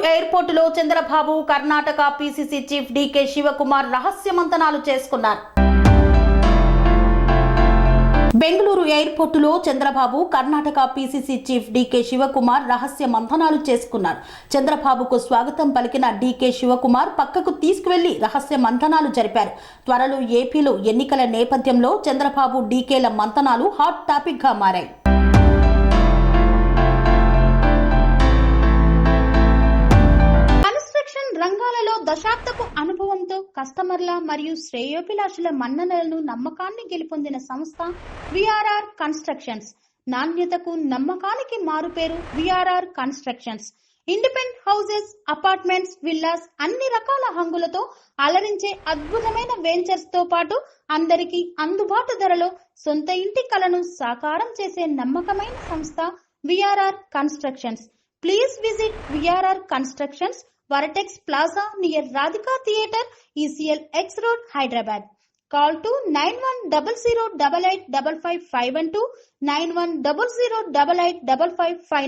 ఎయిర్పోర్టులో Chandrababu Karnataka PCC chief DK Shivakumar రహస్య మంతనాలు చేసుకున్నారు. బెంగళూరు ఎయిర్పోర్టులో Chandrababu Karnataka PCC chief DK Shivakumar రహస్య మంతనాలు చేసుకున్నారు. చంద్రబాబుకు స్వాగతం పలికిన డీకే శివకుమార్ పక్కకు తీసుకువెళ్లి రహస్య మంతనాలు జరిపారు. త్వరలో ఏపీలో ఎన్నికల నేపథ్యంలో చంద్రబాబు డీకేల మంతనాలు హాట్ టాపిక్ గా మారాయి. రంగాలలో దశాబ్దపు అనుభవంతో కస్టమర్ల మరియు శ్రేయోభిలాషుల మన్ననలను నమ్మకాన్ని గెలుపొందిన సంస్థ విఆర్ఆర్ కన్స్ట్రక్షన్స్. నాణ్యతకు నమ్మకానికి మారుపేరు VRR constructions. Independent houses, apartments, villas అన్ని రకాల హంగులతో అలరించే అద్భుతమైన వెంచర్స్ తో పాటు అందరికీ అందుబాటు ధరలో సొంత ఇంటి కలను సాకారం చేసే నమ్మకమైన సంస్థ VRR constructions. Please visit VRR constructions, Varatex Plaza near Radhika Theatre, ECL X Road, Hyderabad. Call to 9100885552, 9100885559.